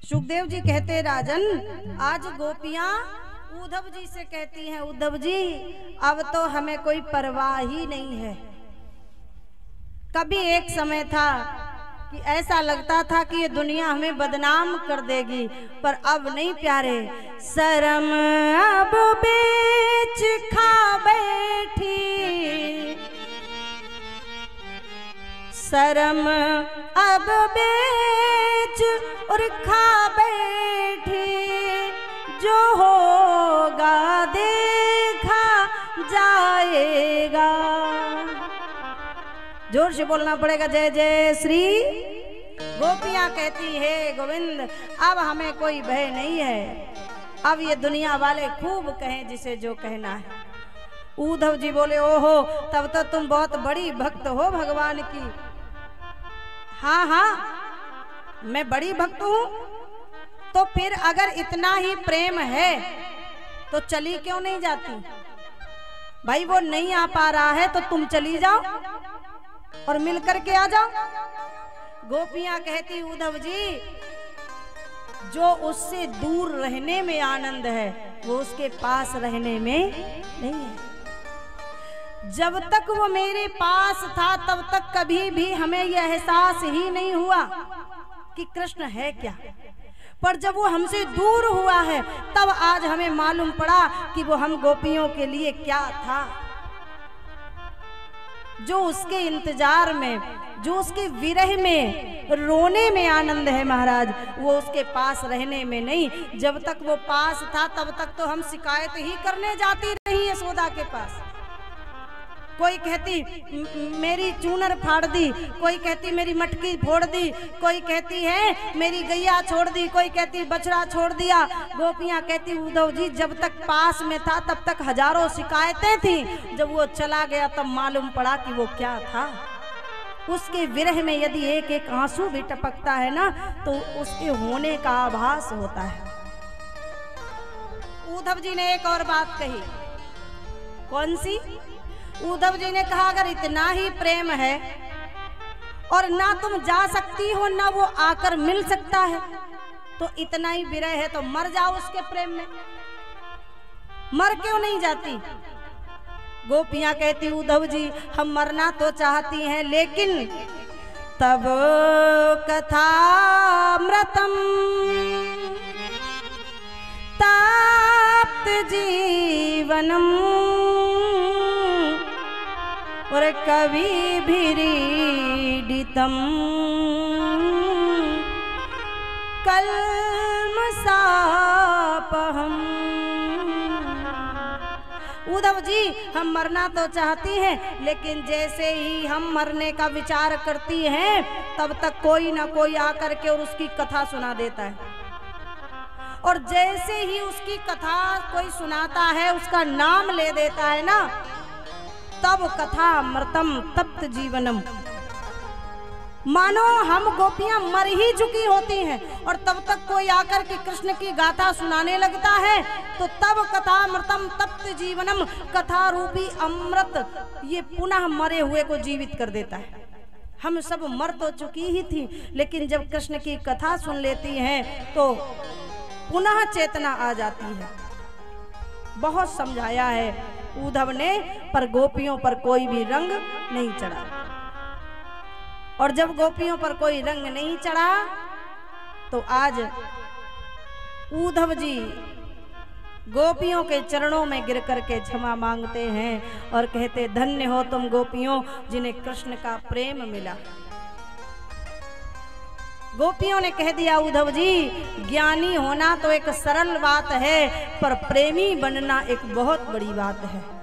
सुखदेव जी कहते राजन, आज गोपियां उद्धव जी से कहती हैं, उद्धव जी अब तो हमें कोई परवाह ही नहीं है। कभी एक समय था कि ऐसा लगता था कि ये दुनिया हमें बदनाम कर देगी, पर अब नहीं प्यारे। शर्म अब बेच खा बैठी, शर्म अब बेच और खा बैठी, जो होगा देखा जाएगा। जोर से बोलना पड़ेगा, जय जय श्री। गोपियां कहती है गोविंद अब हमें कोई भय नहीं है, अब ये दुनिया वाले खूब कहें जिसे जो कहना है। उद्धव जी बोले, ओहो तब तो तुम बहुत बड़ी भक्त हो भगवान की। हाँ हाँ मैं बड़ी भक्त हूँ, तो फिर अगर इतना ही प्रेम है तो चली क्यों नहीं जाती? भाई वो नहीं आ पा रहा है तो तुम चली जाओ और मिलकर के आ जाओ। गोपियां कहती, उद्धव जी जो उससे दूर रहने में आनंद है वो उसके पास रहने में नहीं है। जब तक वो मेरे पास था तब तक कभी भी हमें यह एहसास ही नहीं हुआ कि कृष्ण है क्या, पर जब वो हमसे दूर हुआ है तब आज हमें मालूम पड़ा कि वो हम गोपियों के लिए क्या था। जो उसके इंतजार में, जो उसके विरह में रोने में आनंद है महाराज, वो उसके पास रहने में नहीं। जब तक वो पास था तब तक तो हम शिकायत ही करने जाती रही यशोदा के पास। कोई कहती मेरी चूनर फाड़ दी, कोई कहती मेरी मटकी फोड़ दी, कोई कहती है मेरी गैया छोड़ दी, कोई कहती बछड़ा छोड़ दिया। गोपियां कहती उद्धव जी जब तक पास में था तब तक हजारों शिकायतें थी, जब वो चला गया तब मालूम पड़ा कि वो क्या था। उसके विरह में यदि एक एक आंसू भी टपकता है ना तो उसके होने का आभास होता है। उद्धव जी ने एक और बात कही। कौन सी? उद्धव जी ने कहा अगर इतना ही प्रेम है और ना तुम जा सकती हो ना वो आकर मिल सकता है, तो इतना ही विरह है तो मर जाओ उसके प्रेम में, मर क्यों नहीं जाती? गोपियां कहती उद्धव जी हम मरना तो चाहती हैं, लेकिन तब कथामृतम ताप्त जीवनम और कवि भीरीडितम कल्मषापहम्। उद्धव जी हम मरना तो चाहती हैं, लेकिन जैसे ही हम मरने का विचार करती हैं तब तक कोई ना कोई आकर के और उसकी कथा सुना देता है, और जैसे ही उसकी कथा कोई सुनाता है उसका नाम ले देता है ना, तब कथा मृतम तप्त जीवनम। मानो हम गोपियां मर ही चुकी होती हैं और तब तक कोई आकर के कृष्ण की गाथा सुनाने लगता है, तो तब कथा मृतम तप्त जीवनम, कथा रूपी अमृत ये पुनः मरे हुए को जीवित कर देता है। हम सब मर तो चुकी ही थी, लेकिन जब कृष्ण की कथा सुन लेती हैं तो पुनः चेतना आ जाती है। बहुत समझाया है उद्धव ने, पर गोपियों पर कोई भी रंग नहीं चढ़ा। और जब गोपियों पर कोई रंग नहीं चढ़ा तो आज उद्धव जी गोपियों के चरणों में गिर करके क्षमा मांगते हैं और कहते धन्य हो तुम गोपियों जिन्हें कृष्ण का प्रेम मिला। गोपियों ने कह दिया उद्धव जी ज्ञानी होना तो एक सरल बात है, पर प्रेमी बनना एक बहुत बड़ी बात है।